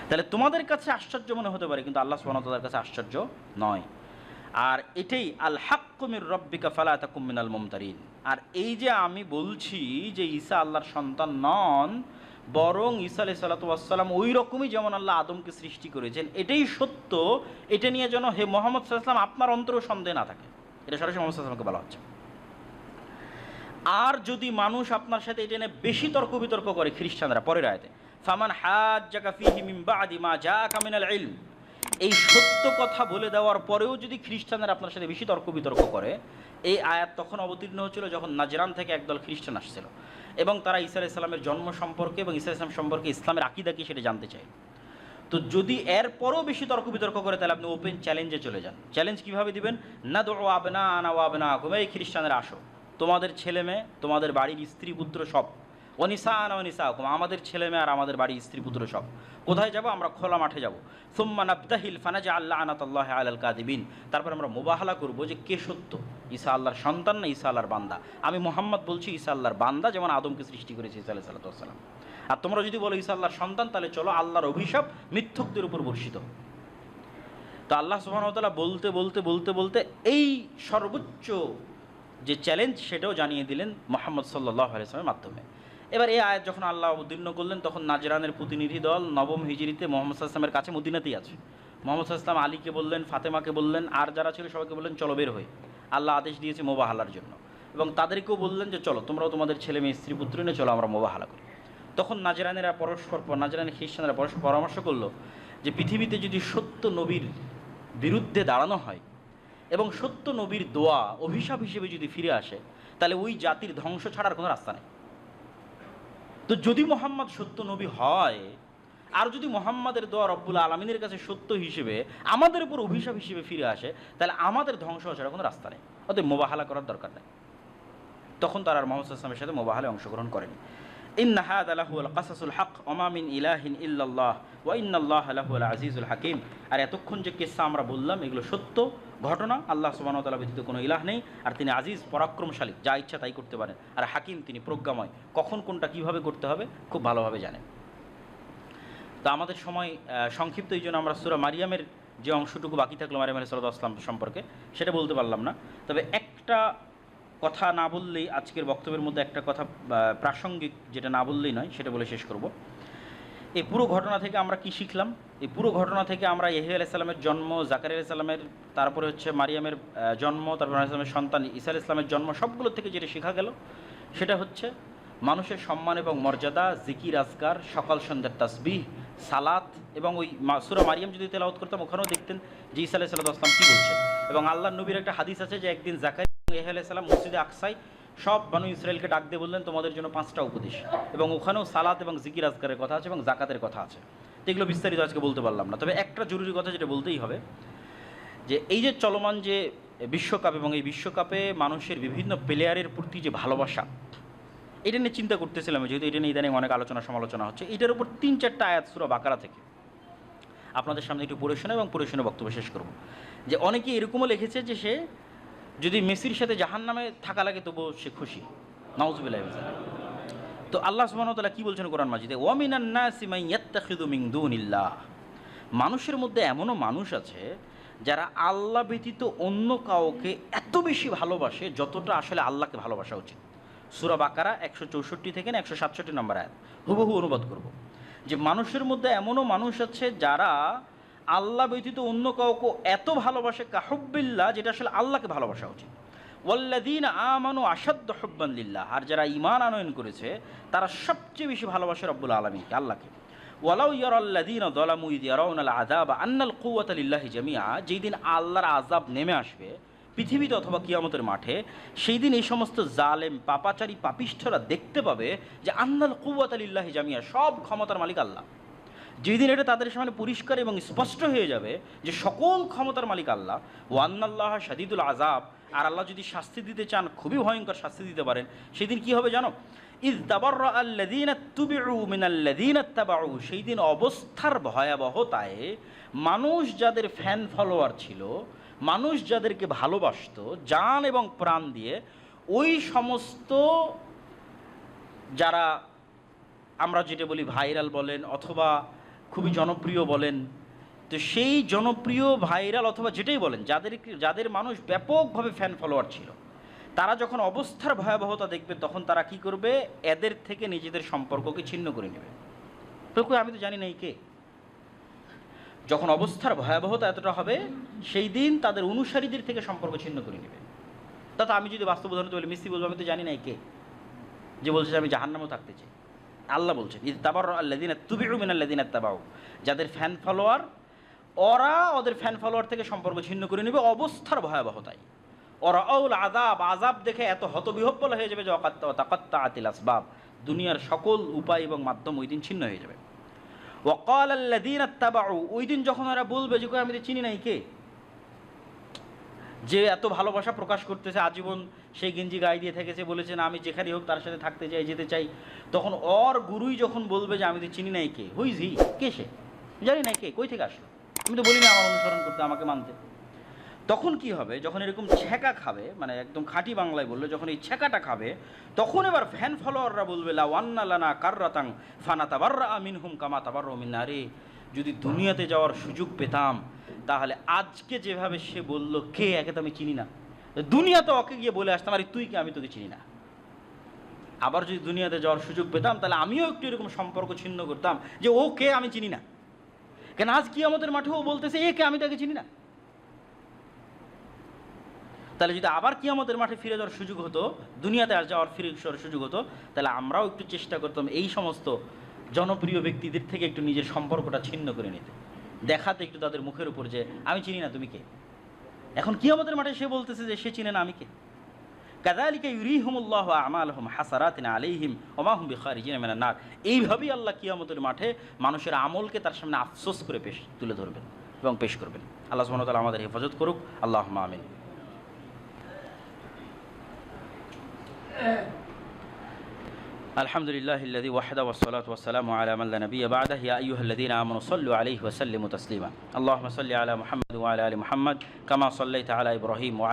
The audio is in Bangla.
তাহলে তোমাদের কাছে আশ্চর্য মনে হতে পারে, কিন্তু আল্লাহ সুবহানাহু ওয়া তাআলার কাছে আশ্চর্য নয়। আর এটাই আল হাক্কু মির রাব্বিকা ফালা তাকুম মিনাল মুমতারিন। আর এই যে আমি বলছি যে ঈসা আল্লাহর সন্তান নন, বরং ঈসা আলাইহিস সালাতু ওয়াস সালাম ওই রকমই যেমন আল্লাহ আদমকে সৃষ্টি করেছেন, এটাই সত্য। এটা নিয়ে যেন হে মুহাম্মদ সাল্লাল্লাহু আলাইহি ওয়াসাল্লাম আপনার অন্তরেও সন্দেহ না থাকে। এটা সরাসরি মুহাম্মদ সাল্লাল্লাহু আলাইহি ওয়াসাল্লামকে বলা হচ্ছে। আর যদি মানুষ আপনার সাথে এটা নিয়ে বেশি তর্ক বিতর্ক করে, খ্রিস্টানরা পরের আয়াতে ফামান হাজ্জাকা ফীহি মিন বাদি মা জাআকা মিনাল ইলম, এই সত্য কথা বলে দেওয়ার পরেও যদি খ্রিস্টানরা আপনার সাথে বেশি তর্ক বিতর্ক করে, এই আয়াত তখন অবতীর্ণ হচ্ছিল যখন নাজরান থেকে একদল খ্রিস্টান আসছিল এবং তারা ঈসা আলাইহিস সালামের জন্ম সম্পর্কে এবং ঈসা আলাইহিস সালাম সম্পর্কে ইসলামের আকীদা কি সেটা জানতে চায়। তো যদি এর পরেও বেশি তর্ক বিতর্ক করে, তাহলে আপনি ওপেন চ্যালেঞ্জে চলে যান। চ্যালেঞ্জ কীভাবে দিবেন? নাদউ আবনাআনা ওয়া আবনাআকুম, এই খ্রিস্টানরা আসো, তোমাদের ছেলে মেয়ে, তোমাদের বাড়ির স্ত্রী পুত্র সব, ওনিসাআনা ওয়া নিসাআকুম, আমাদের ছেলে মেয়ে আর আমাদের বাড়ির স্ত্রী পুত্র সব। কোথায় যাব? আমরা খোলা মাঠে যাব। সুম্মা নাবতাহিল ফানাজআল লা'নাতাল্লাহি আলাল কাযিবিন, তারপর আমরা মুবাহালা করব যে কে সত্য, ঈসা আল্লাহর সন্তান না ঈসা আল্লাহর বান্দা। আমি মুহাম্মদ বলছি ঈসা আল্লাহর বান্দা, যেমন আদমকে সৃষ্টি করেছে ঈসা আলাইহিস সালাতু ওয়াস সালাম। আর তোমরা যদি বলো ঈসা আল্লাহর সন্তান, তাহলে চলো আল্লাহর অভিশাপ মিথ্যকদের উপর বর্ষিত। তো আল্লাহ সুবহানাহু ওয়া তাআলা বলতে বলতে বলতে বলতে এই সর্বোচ্চ যে চ্যালেঞ্জ সেটাও জানিয়ে দিলেন মুহাম্মদ সাল্লাল্লাহু আলাইহি ওয়াসাল্লামের মাধ্যমে। এবার এই আয়াত যখন আল্লাহ অবতীর্ণ করলেন, তখন নাজরানের প্রতিনিধি দল নবম হিজরিতে মুহাম্মদ সাল্লাল্লাহু আলাইহি ওয়াসাল্লামের কাছে মদিনাতেই আছে। মুহাম্মদ সাল্লাল্লাহু আলাইহি ওয়াসাল্লাম আলীকে বললেন, ফাতেমাকে বললেন, আর যারা ছিল সবাইকে বললেন চলো বের হয়ে, আল্লাহ আদেশ দিয়েছে মুবাহালার জন্য। এবং তাদেরকেও বললেন যে চলো তোমরাও তোমাদের ছেলে মেয়ে স্ত্রী পুত্র নিয়ে চলো আমরা মুবাহালা করি। তখন নাজরানের খ্রিস্টানরা পরস্পর পরামর্শ করলো যে পৃথিবীতে যদি সত্য নবীর বিরুদ্ধে দাঁড়ানো হয় এবং সত্য নবীর দোয়া অভিশাপ হিসেবে যদি ফিরে আসে, তাহলে ওই জাতির ধ্বংস ছাড়ার কোনো রাস্তা নেই। তো যদি মোহাম্মদ সত্য নবী হয়, আর যদি মোহাম্মদের দোয়া রব্বুল আলমিনের কাছে সত্য হিসেবে আমাদের উপর অভিশাপ হিসেবে ফিরে আসে, তাহলে আমাদের ধ্বংস ছাড়া কোনো রাস্তা নেই, অতএব মোবাহালা করার দরকার নেই। তখন তারা আর মুহাম্মদ সাল্লাল্লাহু আলাইহি ওয়াসাল্লামের সাথে মোবাহালায় অংশগ্রহণ করেনি। ইন্না হাযা লাহুল কাসাসুল হক ওয়া মা মিন ইলাহিন ইল্লাল্লাহ ওয়া ইন্নাল্লাহা লাহুল আজিজুল হাকিম। আর এতক্ষণ যে কিসসা আমরা বললাম এগুলো সত্য ঘটনা, আল্লাহ সুবহানাহু ওয়া তাআলা ব্যতীত কোনো ইলাহ নেই, আর তিনি আজিজ পরাক্রমশালী, যা ইচ্ছা তাই করতে পারেন, আর হাকিম তিনি প্রজ্ঞাময়, কখন কোনটা কীভাবে করতে হবে খুব ভালোভাবে জানেন। তো আমাদের সময় সংক্ষিপ্ত, এই জন্য আমরা সূরা মারিয়ামের যে অংশটুকু বাকি থাকলো মারিয়াম আলাইহিস সালাম সম্পর্কে সেটা বলতে পারলাম না। তবে একটা কথা না বললেই, আজকের বক্তব্যের মধ্যে একটা কথা প্রাসঙ্গিক, যেটা না বললেই নয়, সেটা বলে শেষ করব। এই পুরো ঘটনা থেকে আমরা কি শিখলাম? এই পুরো ঘটনা থেকে আমরা ইয়াহইয়া আলাইহিস সালামের জন্ম, জাকারিয়া আলাইহিস সালামের, তারপরে হচ্ছে মারিয়ামের জন্ম, তারপর আলাইহিস সালামের সন্তান ঈসা আলাইহিস সালামের জন্ম, সবগুলো থেকে যেটা শেখা গেল সেটা হচ্ছে মানুষের সম্মান এবং মর্যাদা, জিকির আজকার, সকাল সন্ধ্যার তাসবিহ, সালাত, এবং ওই সূরা মারিয়াম যদি তেলাওয়াত করতাম ওখানেও দেখতেন যে ঈসা আলাইহিস সালাম কী বলছেন। এবং আল্লাহর নবীর একটা হাদিস আছে যে একদিন জাকারিয়া ইয়াহইয়া আলাইহিস সালাম মসজিদে আকসায় সব বনু ইসরায়েলকে ডাক দিয়ে বললেন তোমাদের জন্য 5টা উপদেশ, এবং ওখানেও সালাত এবং জিকির আজকারের কথা আছে এবং জাকাতের কথা আছে। তো এগুলো বিস্তারিত আজকে বলতে পারলাম না, তবে একটা জরুরি কথা যেটা বলতেই হবে, যে এই যে চলমান যে বিশ্বকাপ, এবং এই বিশ্বকাপে মানুষের বিভিন্ন প্লেয়ারের প্রতি যে ভালোবাসা, এটা নিয়ে চিন্তা করতেছিলাম, যেহেতু এটা নিয়ে ইদানিং অনেক আলোচনা সমালোচনা হচ্ছে। এটার উপর 3-4টা আয়াত সূরা বাকারা থেকে আপনাদের সামনে একটু পড়ে শোনা এবং পড়ে শুনে বক্তব্য শেষ করব। যে অনেকে এরকমও লিখেছে যে সে যদি মেসির সাথে জাহান্নামে থাকা লাগে তবুও সে খুশি, নাউযুবিল্লাহি মিন যালিক। তো আল্লাহ সুবহানাহু ওয়া তাআলা কী বলছেন কোরআন মাজিদে? ওয়া মিনান নাসি মান ইয়াত্তাখিযু মিন দুনিল্লাহ, মানুষের মধ্যে এমনও মানুষ আছে যারা আল্লাহ ব্যতীত অন্য কাউকে এত বেশি ভালোবাসে যতটা আসলে আল্লাহকে ভালোবাসা উচিত। সূরা বাকারা 164 থেকে 167 নম্বর আয়াত হুবহু অনুবাদ করব। যে মানুষের মধ্যে এমনও মানুষ আছে যারা আল্লাহ ব্যতীত অন্য কাউকে এত ভালোবাসে, কাহুব্বিল্লাহ, যেটা আসলে আল্লাহকে ভালোবাসা উচিত। ওয়াল্লাযীনা আমানু আশাদ্দু হুব্বান লিল্লাহ, আর যারা ঈমান আনয়ন করেছে তারা সবচেয়ে বেশি ভালোবাসে রব্বুল আলামিনকে, আল্লাহকে। ওয়ালাউ ইয়ারাল্লাযীনা যালামু ইয ইয়ারাউনাল আযাবা আন্নাল কুওয়াতা লিল্লাহি জামিআ, যেই দিন আল্লাহর আযাব নেমে আসবে পৃথিবীতে অথবা কিয়ামতের মাঠে, সেই দিন এই সমস্ত জালেম, পাপাচারী, পাপিষ্ঠরা দেখতে পাবে যে আন্নাল কুওয়াতা লিল্লাহি জামিআ, সব ক্ষমতার মালিক আল্লাহ। যেই দিন এটা তাদের সামনে পরিষ্কার এবং স্পষ্ট হয়ে যাবে যে সকল ক্ষমতার মালিক আল্লাহ, ওয়ান্নাল্লাহা শাদীদুল আযাব, আর আল্লাহ যদি শাস্তি দিতে চান খুবই ভয়ঙ্কর শাস্তি দিতে পারেন, সেদিন কি হবে জানো? ইয তাবাররা আল্লাযীনা তুবিউ মিনাল্লাযীনা ইত্তাবাউ, সেই দিন অবস্থার ভয়াবহতায় মানুষ যাদের ফ্যান ফলোয়ার ছিল, মানুষ যাদেরকে ভালোবাসত জান এবং প্রাণ দিয়ে, ওই সমস্ত যারা আমরা যেটা বলি ভাইরাল বলেন অথবা খুবই জনপ্রিয় বলেন, তো সেই জনপ্রিয় ভাইরাল অথবা যেটাই বলেন, যাদের মানুষ ব্যাপকভাবে ফ্যান ফলোয়ার ছিল, তারা যখন অবস্থার ভয়াবহতা দেখবে তখন তারা কি করবে, এদের থেকে নিজেদের সম্পর্ককে ছিন্ন করে নেবে। তো আমি তো জানি না এই কে। যখন অবস্থার ভয়াবহতা এতটা হবে, সেই দিন তাদের অনুসারীদের থেকে সম্পর্ক ছিন্ন করে নেবে। তা আমি যদি বাস্তব উদাহরণ বলি, মিস্ত্রি বলবো আমি তো জানি না এই কে, যে বলছে যে আমি জাহান্নামেও থাকতে চাই। আল্লাহ বলছেন ইদ তাবাররা আল্লাযিনা তুবিউ মিনাল্লাযিনা ইত্তাবাউ, যাদের ফ্যান ফলোয়ার, ওরা ওদের ফ্যান ফলোয়ার থেকে সম্পর্ক ছিন্ন করে নেবে অবস্থার ভয়াবহতায়। ওরা আযাব দেখে এত হতবিহ্বল হয়ে যাবে যে তাকাত্তাআতিল আসবাব, দুনিয়ার সকল উপায় এবং মাধ্যম ওই দিন ছিন্ন হয়ে যাবে। ওয়াকাল আল্লাযিনা ইত্তাবাউ, ওই দিন যখন ওরা বলবে যে আমি তো চিনি নাই কে, যে এত ভালোবাসা প্রকাশ করতেছে, আজীবন সেই গেঞ্জি গায়ে দিয়ে থেকেছে, বলেছে না আমি যেখানেই হোক তার সাথে থাকতে চাই, যেতে চাই, তখন ওর গুরুই যখন বলবে যে আমি তো চিনি নাই কে, হুইজ হি, কে সে, জানি নাই কে, কই থেকে আসলো, আমি তো বলি না আমার অনুসরণ করতে, আমাকে মানতে। তখন কি হবে, যখন এরকম ছ্যাঁকা খাবে, মানে একদম খাঁটি বাংলায় বললে যখন এই ছ্যাঁকাটা খাবে, তখন এবার ফ্যান ফলোয়াররা বলবে লা ওয়ান্না লানা কাররাতাং ফানাতাবাররা মিনহুম কামা তাবাররা মিন্না, রে যদি দুনিয়াতে যাওয়ার সুযোগ পেতাম তাহলে আজকে যেভাবে সে বলল কে, একে তো আমি চিনি না, দুনিয়াতে ওকে গিয়ে বলে আসতাম আরে তুই কে, আমি তোকে চিনি না। আবার যদি দুনিয়াতে যাওয়ার সুযোগ পেতাম তাহলে আমিও একটু এরকম সম্পর্ক ছিন্ন করতাম যে ও কে আমি চিনি না, কেন আজ কিয়ামতের মাঠে ও বলতেছে এ কে, আমি তাকে চিনি না। তাহলে যদি আবার কিয়ামতের মাঠে ফিরে যাওয়ার সুযোগ হতো, দুনিয়াতে আর যাওয়ার ফিরে যাওয়ার সুযোগ হতো, তাহলে আমরাও একটু চেষ্টা করতাম এই সমস্ত জনপ্রিয় ব্যক্তিদের থেকে একটু নিজের সম্পর্কটা ছিন্ন করে নিতে, দেখাতে একটু তাদের মুখের উপর যে আমি চিনি না তুমি কে। এখন কিয়ামতের মাঠে সে বলতেছে যে সে চিনে না আমি কে। কাযালিকা ইউরিহিমুল্লাহু আমালহুম হাসারাতিন আলাইহিম ওয়া মা হুম বিখারিজিনা মিনান নার, এইভাবেই আল্লাহ কিয়ামতের মাঠে মানুষের আমলকে তার সামনে আফসোস করে তুলে ধরবেন এবং পেশ করবেন। আল্লাহ সুবহানাহু ওয়া তাআলা আমাদের হেফাজত করুক, আল্লাহুম্মা আমিন। আলহামদুলিল্লাহিল্লাযী ওয়াহদা ওয়াসসালাতু ওয়াসসালামু আলা মান লা নাবিয়্যা বা'দাহু ইয়া আইয়ুহাল্লাযীনা আমানু সাল্লু আলাইহি ওয়া সাল্লিমু তাসলিমা। আল্লাহুম্মা সাল্লি আলা মুহাম্মাদ ওয়া আলা আলি মুহাম্মাদ কামা সাল্লাইতা আলা ইব্রাহিম ওয়া